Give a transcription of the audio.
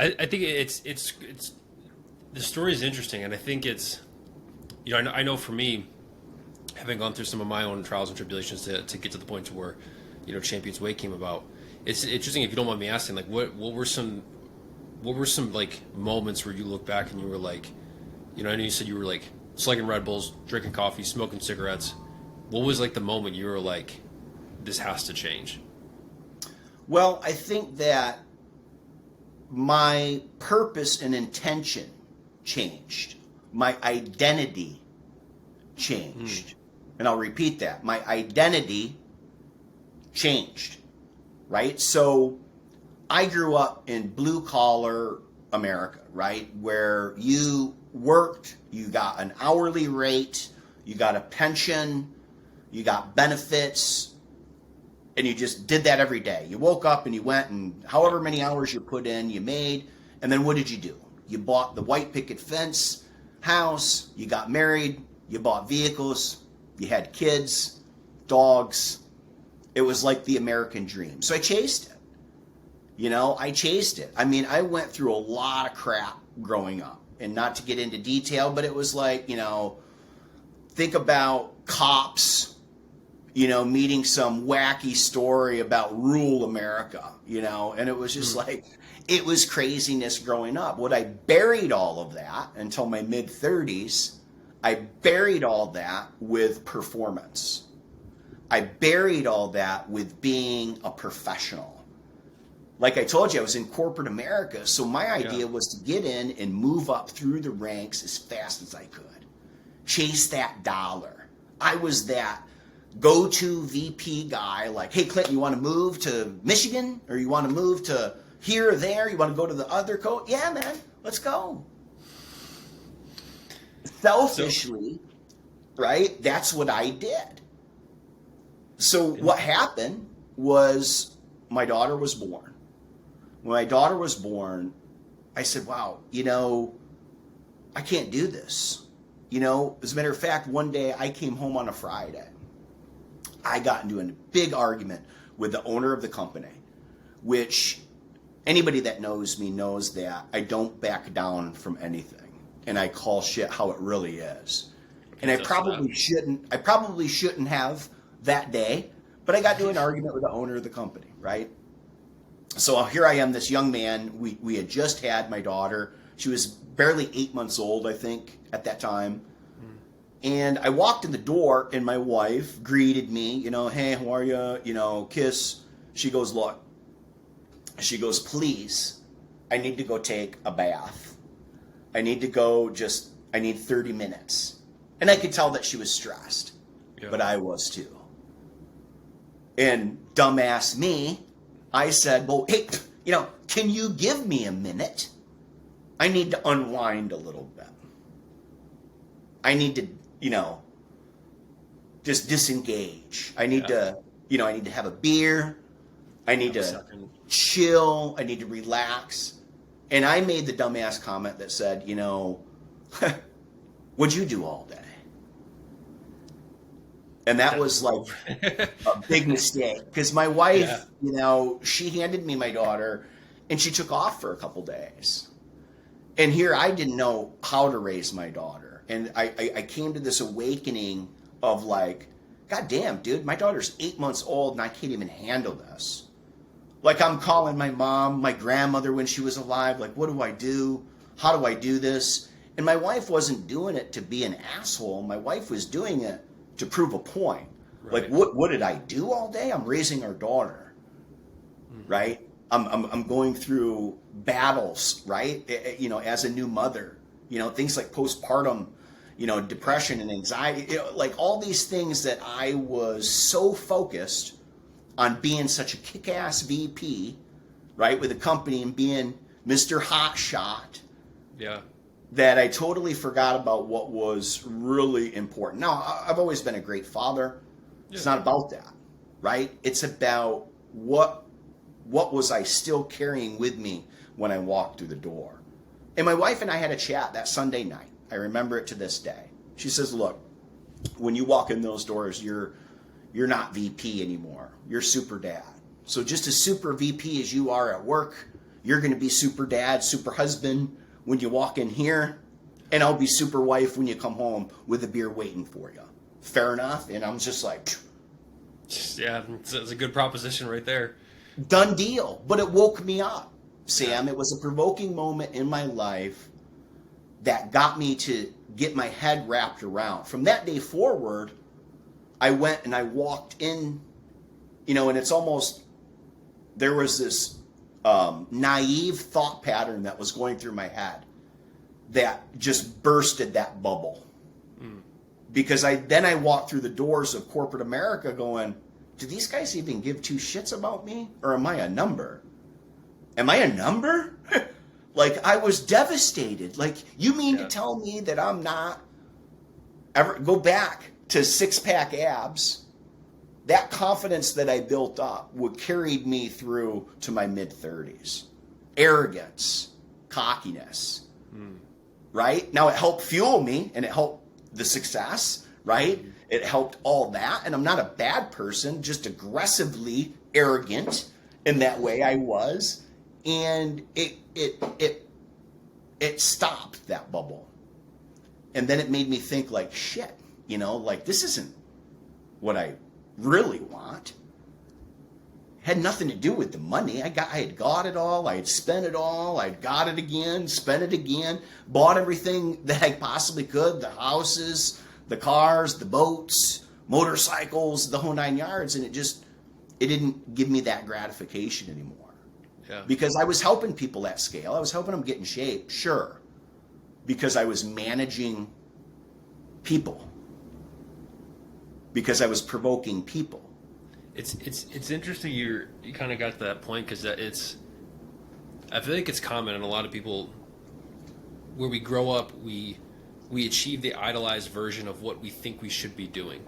I think it's the story is interesting, and I think it's I know for me, having gone through some of my own trials and tribulations to get to the point to where Champions Way came about. It's interesting if you don't mind me asking, like what were some like moments where you look back and you were like, I know you said you were like slugging Red Bulls, drinking coffee, smoking cigarettes. What was like the moment you were like, this has to change? Well, I think that my purpose and intention changed. My identity changed. And I'll repeat that. My identity changed, right? So I grew up in blue collar America, right? Where you worked, you got an hourly rate, you got a pension, you got benefits, and you just did that every day. You woke up and you went, and however many hours you put in, you made, and then what did you do? You bought the white picket fence house, you got married, you bought vehicles, you had kids, dogs. It was like the American dream. So I chased it. I chased it. I mean, I went through a lot of crap growing up, and not to get into detail, but it was like, think about cops, meeting some wacky story about rural America, and it was just like, it was craziness growing up. What I buried all of that until my mid 30s, I buried all that with performance. I buried all that with being a professional. Like I told you, I was in corporate America, so my idea was to get in and move up through the ranks as fast as I could. Chase that dollar. I was that go-to VP guy, like, hey, Clinton, you want to move to Michigan? Or you want to move to here or there? You want to go to the other coast? Yeah, man, let's go. Selfishly, right? That's what I did. So what happened was my daughter was born. When my daughter was born, I said, wow, I can't do this. As a matter of fact, one day I came home on a Friday. I got into a big argument with the owner of the company, which anybody that knows me knows that I don't back down from anything, and I call shit how it really is. And I probably shouldn't have that day, but I got into an argument with the owner of the company, right? So here I am, this young man. We had just had my daughter. She was barely 8 months old, I think, at that time. And I walked in the door, and my wife greeted me, hey, how are you? Kiss. She goes, look. She goes, please, I need to go take a bath. I need 30 minutes. And I could tell that she was stressed, but I was too. And dumbass me, I said, well, hey, can you give me a minute? I need to unwind a little bit. I need to, just disengage. I need to, I need to have a beer. I need to chill. I need to relax. And I made the dumbass comment that said, what'd you do all day? And that was like a big mistake, because my wife, she handed me my daughter and she took off for a couple days. And here I didn't know how to raise my daughter. And I came to this awakening of like, God damn, dude, my daughter's 8 months old and I can't even handle this. Like, I'm calling my mom, my grandmother when she was alive, like, what do I do? How do I do this? And my wife wasn't doing it to be an asshole. My wife was doing it to prove a point. Right. Like, what did I do all day? I'm raising our daughter, right? I'm going through battles, right? As a new mother, things like postpartum, depression and anxiety, like all these things that I was so focused on being such a kick-ass VP, right, with a company and being Mr. Hotshot. Yeah. That I totally forgot about what was really important. Now, I've always been a great father. Yeah. It's not about that, right? It's about what was I still carrying with me when I walked through the door. And my wife and I had a chat that Sunday night. I remember it to this day. She says, look, when you walk in those doors, you're not VP anymore. You're super dad. So just as super VP as you are at work, you're going to be super dad, super husband when you walk in here, and I'll be super wife when you come home with a beer waiting for you. Fair enough? And I'm just like, yeah, it's a good proposition right there. done deal. But it woke me up, Sam. It was a provoking moment in my life that got me to get my head wrapped around. From that day forward, I went and I walked in, and it's almost, there was this naive thought pattern that was going through my head that just bursted that bubble. Because then I walked through the doors of corporate America going, do these guys even give two shits about me? Or am I a number? Am I a number? Like, I was devastated. Like, you mean to tell me that I'm not ever, go back to six-pack abs, that confidence that I built up would carried me through to my mid-30s. Arrogance, cockiness, right? Now, it helped fuel me, and it helped the success, right? It helped all that, and I'm not a bad person, just aggressively arrogant in that way I was, and it stopped that bubble. And then it made me think like, shit, like this isn't what I really want. Had nothing to do with the money. I had got it all. I had spent it all. I'd got it again, spent it again, bought everything that I possibly could, the houses, the cars, the boats, motorcycles, the whole nine yards. And it didn't give me that gratification anymore. Yeah. Because I was helping people at scale. I was helping them get in shape, sure. Because I was managing people. Because I was provoking people. It's interesting you kind of got to that point, because I feel like it's common in a lot of people where we grow up, we achieve the idolized version of what we think we should be doing.